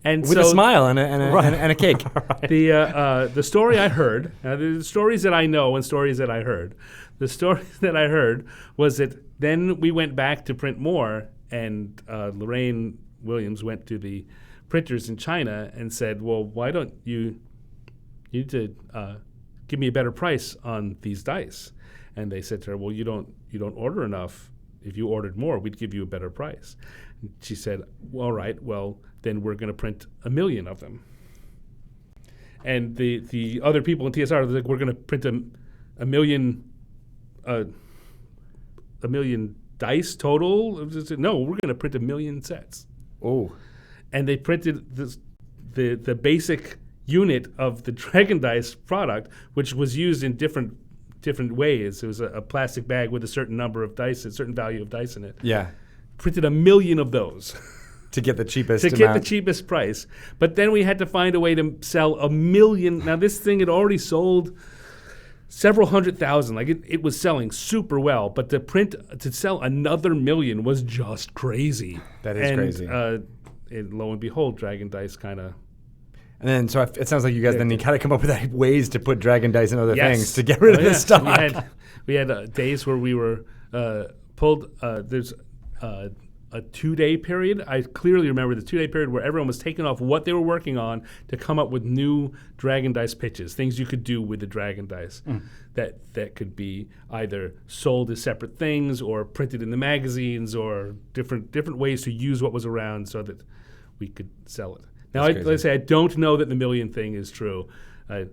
And with a smile and a cake. Right. The story I heard, the stories that I know and stories that I heard, the story that I heard was that then we went back to print more, and Lorraine Williams went to the printers in China and said, well, why don't you need to give me a better price on these dice? And they said to her, well, you don't order enough. If you ordered more, we'd give you a better price. And she said, well, all right, well, then we're going to print 1 million of them. And the other people in TSR are like, we're going to print a million dice total. No, we're going to print 1 million sets. Oh. And they printed the basic unit of the Dragon Dice product, which was used in different ways. It was a plastic bag with a certain number of dice, a certain value of dice in it. Yeah. Printed 1 million of those. To get the cheapest get the cheapest price. But then we had to find a way to sell 1 million. Now, this thing had already sold several 100,000. Like, it was selling super well. But to sell another 1 million was just crazy. That is crazy. And lo and behold, Dragon Dice kind of... And then, so it sounds like you guys then you kind of come up with ways to put Dragon Dice and other things to get rid of this stock. We had days where we were pulled... there's... a 2-day period. I clearly remember the 2-day period where everyone was taking off what they were working on to come up with new Dragon Dice pitches, things you could do with the Dragon Dice that could be either sold as separate things or printed in the magazines or different ways to use what was around so that we could sell it. Now, let's say I don't know that the 1 million thing is true. I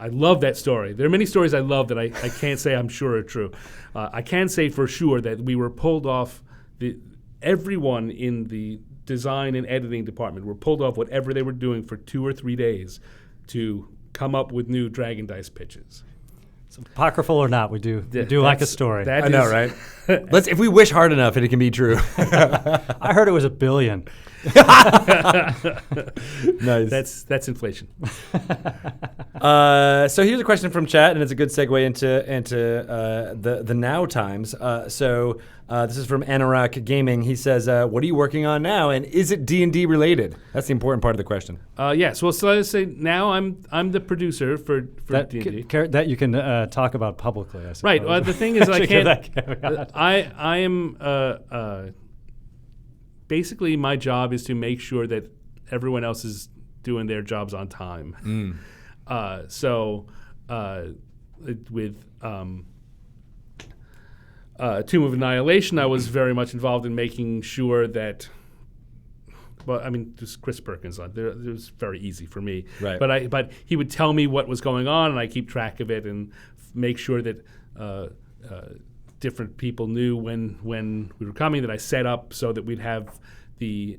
love that story. There are many stories I love that I can't say I'm sure are true. I can say for sure that we were pulled off everyone in the design and editing department were pulled off whatever they were doing for 2 or 3 days to come up with new Dragon Dice pitches. So, apocryphal or not, we do like a story. I know, right? If we wish hard enough, it can be true. I heard it was $1 billion. Nice. That's inflation. So here's a question from chat, and it's a good segue into the now times. This is from Anorak Gaming. He says, "What are you working on now, and is it D&D related?" That's the important part of the question. Yes. Well, so let's say now I'm the producer for D&D. That you can talk about publicly, I suppose. Right. Well, the thing is, I can't. I am. Basically, my job is to make sure that everyone else is doing their jobs on time. With Tomb of Annihilation, I was very much involved in making sure that. Well, I mean, just Chris Perkins on there. It was very easy for me. Right. But he would tell me what was going on, and I keep track of it and make sure that different people knew when we were coming, that I set up so that we'd have the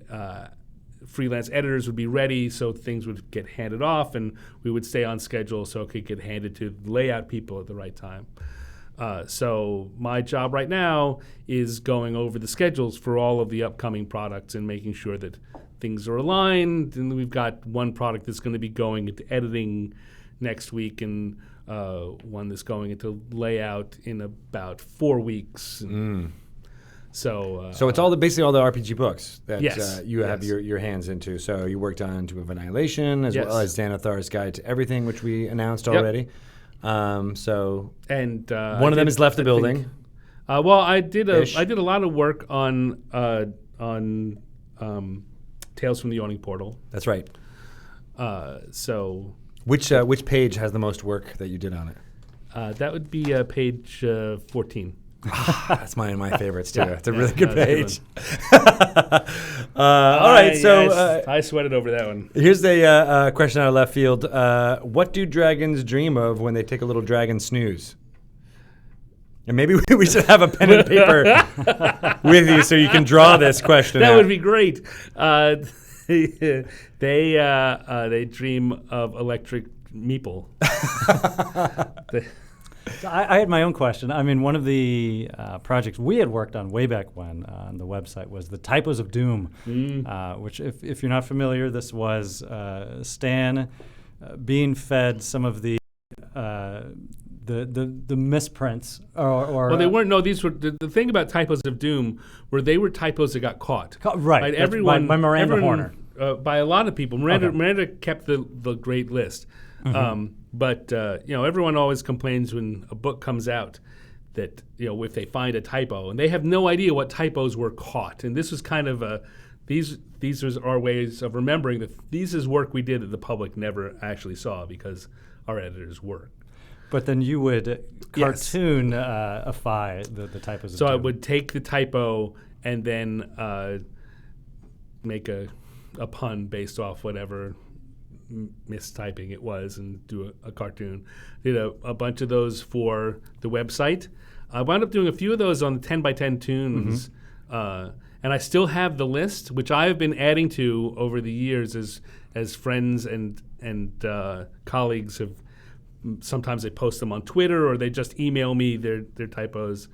freelance editors would be ready, so things would get handed off, and we would stay on schedule so it could get handed to the layout people at the right time. So my job right now is going over the schedules for all of the upcoming products and making sure that things are aligned. And we've got one product that's going to be going into editing next week, and one that's going into layout in about 4 weeks. So it's basically all the RPG books that yes, you have your hands into. So you worked on Tomb of Annihilation as well as Xanathar's Guide to Everything, which we announced already. One of them has left the building. I did a lot of work on Tales from the Yawning Portal. That's right. So which page has the most work that you did on it? That would be page 14. That's my favorites too. It's a really good page. All right, so I sweated over that one. Here's a question out of left field. What do dragons dream of when they take a little dragon snooze? And maybe we should have a pen and paper with you so you can draw this question. That out. would be great. They dream of electric meeple. I had my own question. I mean, one of the projects we had worked on way back when on the website was the Typos of Doom, which, if you're not familiar, this was Stan being fed some of the misprints. Well, they weren't. No, these were the thing about Typos of Doom, were they were typos that got caught. Right. Everyone by Miranda Horner. By a lot of people. Miranda kept the great list. But everyone always complains when a book comes out that if they find a typo, and they have no idea what typos were caught. And this was kind of these are our ways of remembering that these is work we did that the public never actually saw because our editors worked. But then you would cartoonify the typos. So I would take the typo and then make a pun based off whatever mistyping it was and do a cartoon. Did a bunch of those for the website. I wound up doing a few of those on the 10x10 Toons, and I still have the list, which I have been adding to over the years as friends and colleagues have. Sometimes they post them on Twitter or they just email me their typos.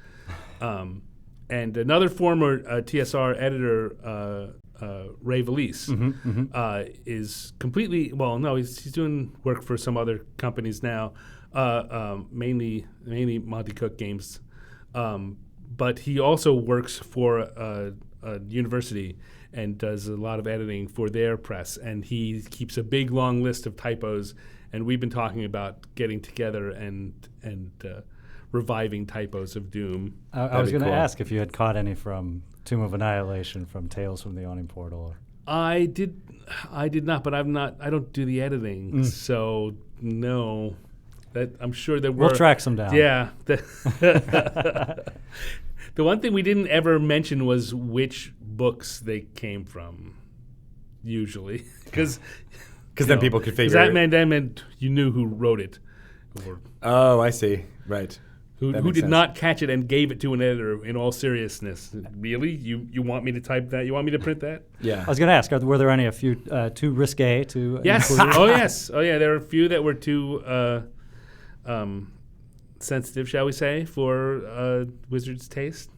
And another former TSR editor, Ray Valise, is completely he's doing work for some other companies now, mainly Monty Cook Games, but he also works for a university and does a lot of editing for their press, and he keeps a big long list of typos, and we've been talking about getting together and reviving Typos of Doom. I was going to ask if you had caught any from Tomb of Annihilation, from Tales from the Yawning Portal. I did not, but I don't do the editing, so no. That I'm sure there were. We'll track some down. Yeah. The one thing we didn't ever mention was which books they came from, usually, because then people could figure it. That meant you knew who wrote it. Oh, I see. Right. who did sense. not catch it and gave it to an editor in all seriousness. Really? You want me to type that? You want me to print that? Yeah. I was going to ask, were there any a few too risque to Yes. include? Oh, yes. Oh, yeah. There were a few that were too sensitive, shall we say, for Wizard's taste.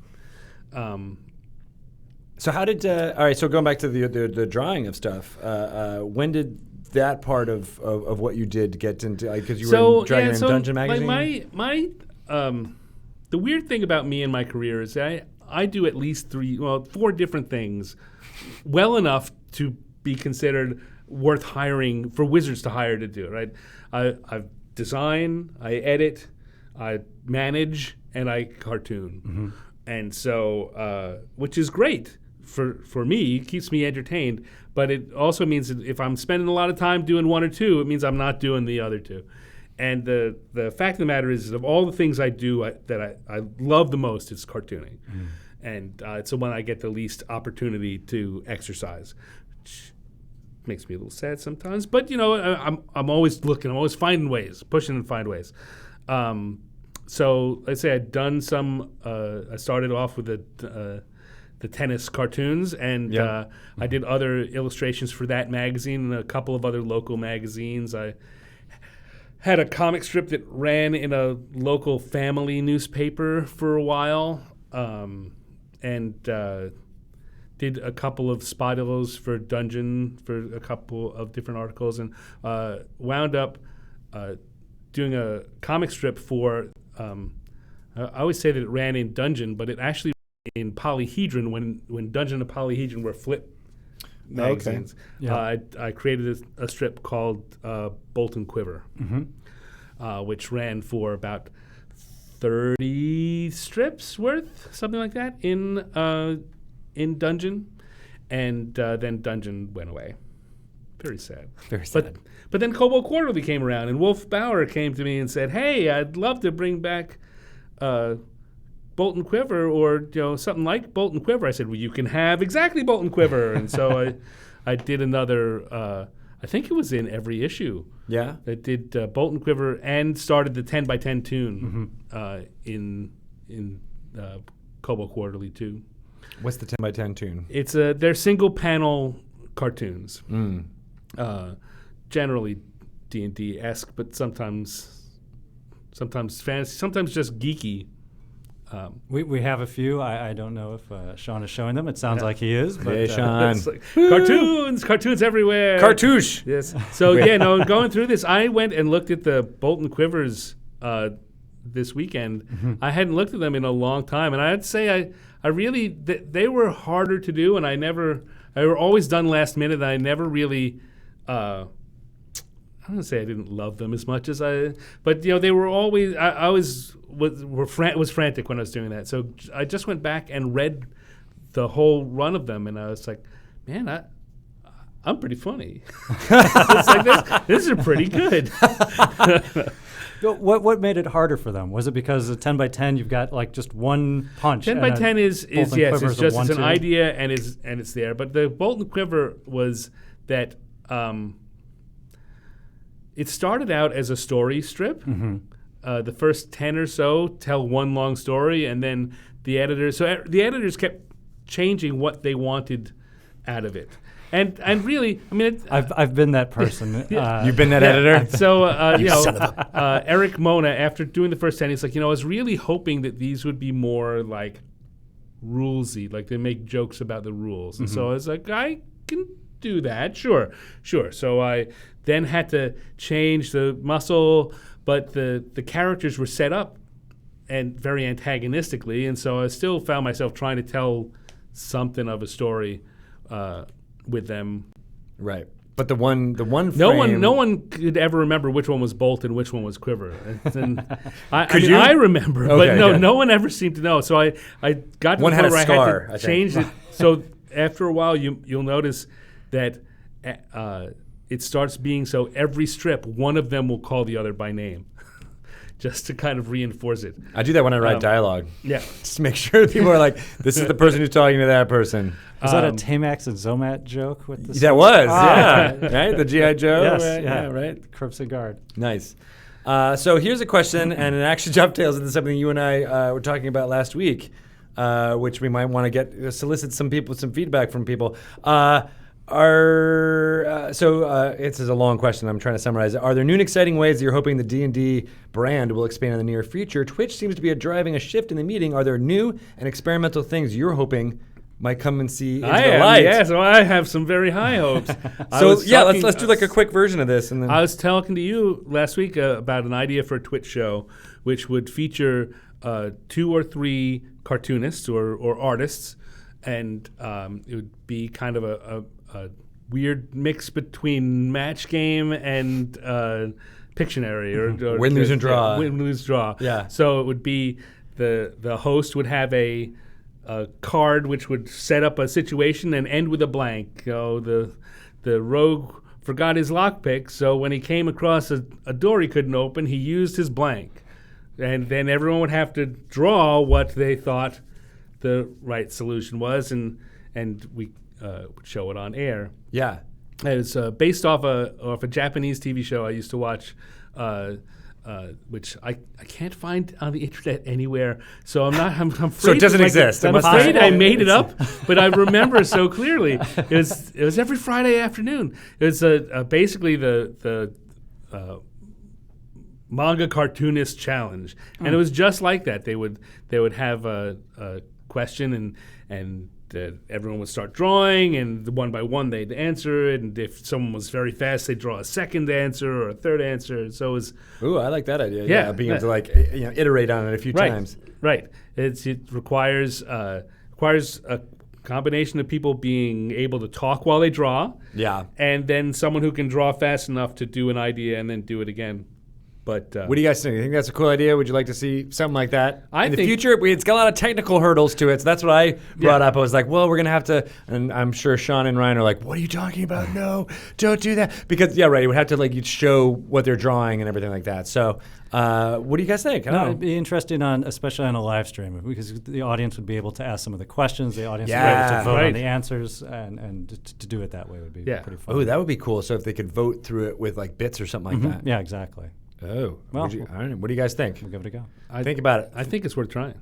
So how did all right? So going back to the drawing of stuff, when did that part of what you did get into? Because you were in Dragon and Dungeon magazine. My the weird thing about me and my career is I do at least 4 different things, well enough to be considered worth hiring for Wizards to hire to do. Right? I design, I edit, I manage, and I cartoon, and so which is great. For me, it keeps me entertained, but it also means that if I'm spending a lot of time doing one or two, it means I'm not doing the other two. And the fact of the matter is, of all the things I do that I love the most, is cartooning. And it's the one I get the least opportunity to exercise, which makes me a little sad sometimes. But, I'm always looking, I'm always finding ways, pushing and find ways. So let's say I'd done some, I started off with the tennis cartoons, and I did other illustrations for that magazine and a couple of other local magazines. I had a comic strip that ran in a local family newspaper for a while, and did a couple of spot-illos for Dungeon for a couple of different articles, and wound up doing a comic strip for, I always say that it ran in Dungeon, but it actually in Polyhedron, when Dungeon and Polyhedron were flip magazines. I created a strip called Bolt and Quiver, which ran for about 30 strips worth, something like that, in Dungeon, and then Dungeon went away. Very sad. Very sad. But then Kobold Quarterly came around, and Wolf Bauer came to me and said, "Hey, I'd love to bring back Bolt and Quiver, or something like Bolt and Quiver." I said, "Well, you can have exactly Bolt and Quiver." And so I did another. I think it was in every issue. Yeah, I did Bolt and Quiver, and started the 10x10 tune in Kobold Quarterly too. What's the 10x10 tune? It's they're single panel cartoons, generally D&D-esque, but sometimes fantasy, sometimes just geeky. We have a few. I don't know if Sean is showing them. It sounds like he is. But, hey, Sean. Like cartoons everywhere. Cartouche. Yes. So, going through this, I went and looked at the Bolt and Quivers this weekend. I hadn't looked at them in a long time, and I'd say I really, they were harder to do, and I were always done last minute, and I never really, I don't want to say I didn't love them as much as but they were always, I always was frantic when I was doing that. So I just went back and read the whole run of them, and I was like, man, I'm pretty funny. It's like this is pretty good. What made it harder for them? Was it because the 10x10 you've got like just one punch? 10x10 is yes, it's just an idea and it's there. But the Bolt and Quiver was that it started out as a story strip. The first 10 or so tell one long story, and then the editors kept changing what they wanted out of it. And really, I mean, I've been that person. You've been that editor. So Eric Mona, after doing the first 10, he's like, I was really hoping that these would be more like rulesy, like they make jokes about the rules. And so I was like, I can do that, sure. So I then had to change the muscle, but the characters were set up and very antagonistically, and so I still found myself trying to tell something of a story with them. Right. But the one frame, no one could ever remember which one was Bolt and which one was Quiver. And I remember, okay, but no one ever seemed to know. So I got to one the had point a where scar, I had to change it. So after a while, you'll notice that it starts being so every strip, one of them will call the other by name. Just to kind of reinforce it. I do that when I write dialogue. Yeah. Just to make sure people are like, this is the person who's talking to that person. Was that a Tamax and Zomat joke with the That was, yeah. Right? The G.I. Joe? Yes, right? Yeah, right? Crimson Guard. Nice. So here's a question, and it actually dovetails into something you and I were talking about last week, which we might want to solicit some feedback from people. This is a long question. I'm trying to summarize it. Are there new and exciting ways that you're hoping the D&D brand will expand in the near future? Twitch seems to be driving a shift in the meeting. Are there new and experimental things you're hoping might come and see into the light? Yeah, so I have some very high hopes. Let's do like a quick version of this. And then I was talking to you last week about an idea for a Twitch show, which would feature 2 or 3 cartoonists or artists, and it would be kind of a weird mix between Match Game and Pictionary or Win, Lose, and Draw. Win, Lose, Draw. Yeah. So it would be the host would have a card which would set up a situation and end with a blank. The rogue forgot his lockpick, so when he came across a door he couldn't open, he used his blank. And then everyone would have to draw what they thought the right solution was, and we would show it on air. Yeah. It was based off a Japanese TV show I used to watch, which I can't find on the internet anywhere. So I'm afraid. So it doesn't exist. I'm afraid I made it up, but I remember so clearly. It was every Friday afternoon. It was basically the Manga Cartoonist challenge, and it was just like that. They would have a question and everyone would start drawing, and one by one they'd answer it. And if someone was very fast, they'd draw a second answer or a third answer. So it was. Ooh, I like that idea. Yeah, being able to iterate on it a few times. Right. It requires a combination of people being able to talk while they draw. Yeah. And then someone who can draw fast enough to do an idea and then do it again. But what do you guys think? You think that's a cool idea? Would you like to see something like that in the think future? It's got a lot of technical hurdles to it, so that's what I brought up. I was like, well, we're going to have to, and I'm sure Sean and Ryan are like, what are you talking about? No, don't do that. Because, yeah, right, it would have to you'd show what they're drawing and everything like that. So what do you guys think? I don't know. It'd be interesting, especially on a live stream, because the audience would be able to ask some of the questions. The audience would be able to vote on the answers, and to do it that way would be pretty fun. Oh, that would be cool. So if they could vote through it with bits or something like that. Yeah, exactly. Oh, well, I don't know. What do you guys think? We'll give it a go. Think about it. I think it's worth trying.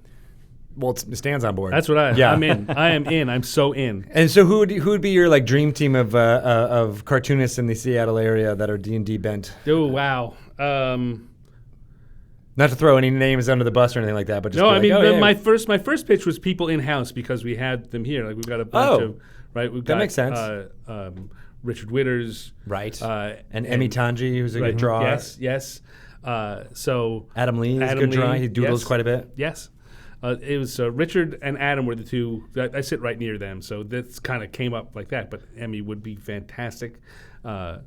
Well, Stan's on board. That's what I'm in. I am in. I'm so in. And so who would be your dream team of cartoonists in the Seattle area that are D&D bent? Oh, wow. Not to throw any names under the bus or anything like that, but just my first pitch was people in house because we had them here. We've got a bunch of We've got makes sense. Richard Witters, right, and Emi Tanji, who's a good drawer. Yes. So Adam Lee is a good drawer. He doodles quite a bit. Yes. It was Richard and Adam were the two. I sit right near them, so this kind of came up like that. But Emmy would be fantastic. Nice.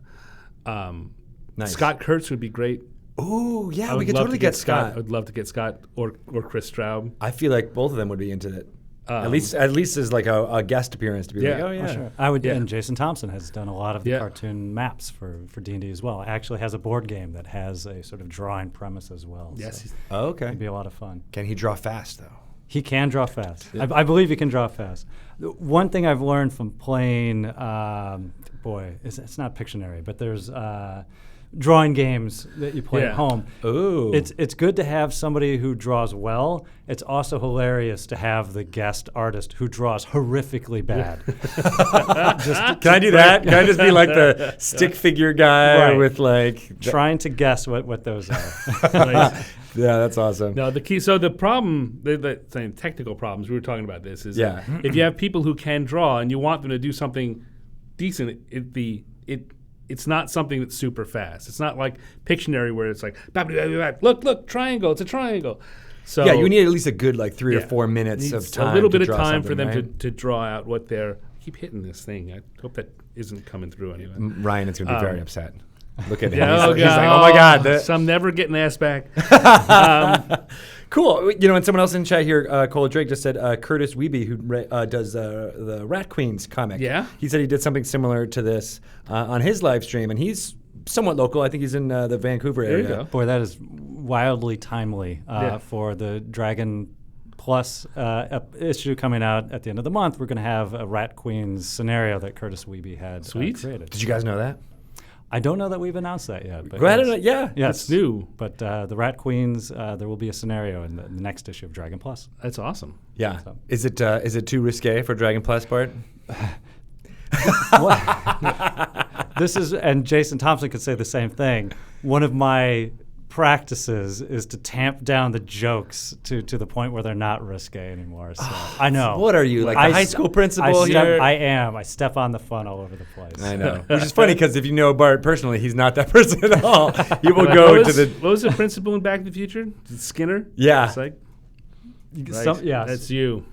Scott Kurtz would be great. Oh yeah, we could totally get Scott. I would love to get Scott or Chris Straub. I feel like both of them would be into it. At least as a guest appearance to be sure. I would. And Jason Thompson has done a lot of the cartoon maps for D&D as well. Actually, has a board game that has a sort of drawing premise as well. Yes. So okay. It'd be a lot of fun. Can he draw fast though? He can draw fast. Yeah. I believe he can draw fast. One thing I've learned from playing, it's not Pictionary, but there's drawing games that you play at home. Ooh. It's good to have somebody who draws well. It's also hilarious to have the guest artist who draws horrifically bad. Can I do that? Can I just be like the stick figure guy with trying to guess what those are? Right. Yeah, that's awesome. No, the key. So the problem, the technical problems we were talking about this is if you have people who can draw and you want them to do something decent, it's not something that's super fast. It's not like Pictionary where it's like, look, triangle, it's a triangle. So yeah, you need at least a good 3 or 4 minutes of time. A little bit of time for them to draw out what they're. I keep hitting this thing. I hope that isn't coming through anyway. Ryan is going to be very upset. Look at him. He's like, oh my God. So I'm never getting asked back. Cool. And someone else in chat here, Cole Drake, just said Curtis Wiebe, who does the Rat Queens comic. Yeah. He said he did something similar to this on his live stream, and he's somewhat local. I think he's in the Vancouver area. There you go. Boy, that is wildly timely for the Dragon Plus issue coming out at the end of the month. We're going to have a Rat Queens scenario that Curtis Wiebe had created. Did you guys know that? I don't know that we've announced that yet. But Go ahead and yes, It's new. But the Rat Queens, there will be a scenario in the next issue of Dragon Plus. That's awesome. Yeah. So. Is it too risque for Dragon Plus part? This is, and Jason Thompson could say the same thing. One of my practices is to tamp down the jokes to the point where they're not risque anymore. So I know. What are you, like the high school principal here? I am. I step on the fun all over the place. I know. Which is funny because if you know Bart personally, he's not that person at all. He will go to the. What was the principal in Back to the Future? Skinner? Yeah. It's like, Yes. that's you.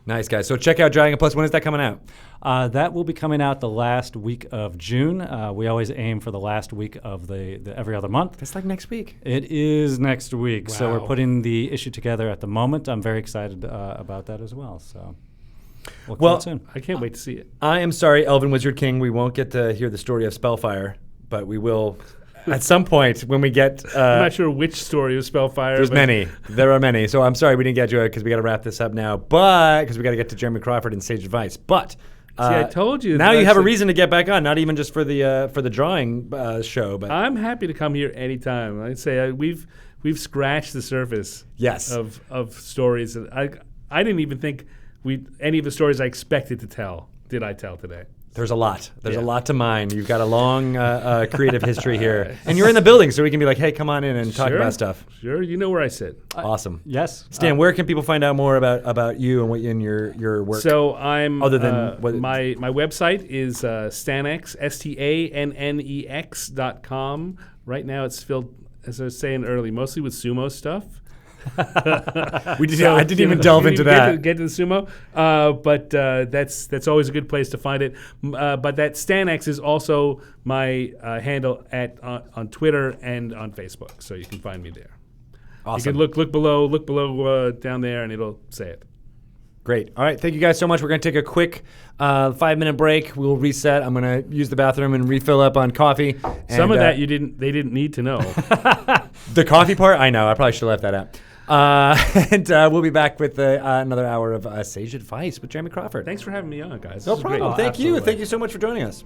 Nice, guys. So check out Dragon Plus. When is that coming out? That will be coming out the last week of June. We always aim for the last week of the every other month. That's like next week. It is next week. Wow. So we're putting the issue together at the moment. I'm very excited about that as well. So look for it soon. I can't wait to see it. I am sorry, Elven Wizard King. We won't get to hear the story of Spellfire, but we will at some point when we get. I'm not sure which story of Spellfire. There's many. There are many. So I'm sorry we didn't get to it because we got to wrap this up now. But because we got to get to Jeremy Crawford and Sage Advice. But I told you. Now you have a reason to get back on. Not even just for the drawing show, but I'm happy to come here anytime. I'd say we've scratched the surface. Yes. Of stories. I didn't even think any of the stories I expected to tell. Did I tell today? There's a lot. There's a lot to mine. You've got a long creative history here. And you're in the building, so we can be like, hey, come on in and talk about stuff. Sure, you know where I sit. Awesome. Yes. Stan, where can people find out more about you and what in your work? So I'm other than my website is Stanex, STANNEX.com. Right now it's filled, as I was saying earlier, mostly with sumo stuff. I didn't even delve into that. Get to the sumo, but that's always a good place to find it. But that Stanex is also my handle on Twitter and on Facebook, so you can find me there. Awesome. You can look below down there, and it'll say it. Great. All right. Thank you guys so much. We're going to take a quick 5-minute break. We'll reset. I'm going to use the bathroom and refill up on coffee. Some of that they didn't need to know. The coffee part, I know. I probably should have left that out. And we'll be back with another hour of Sage Advice with Jeremy Crawford. Thanks for having me on, guys. No This was great. problem. Thank you. Absolutely. Thank you so much for joining us.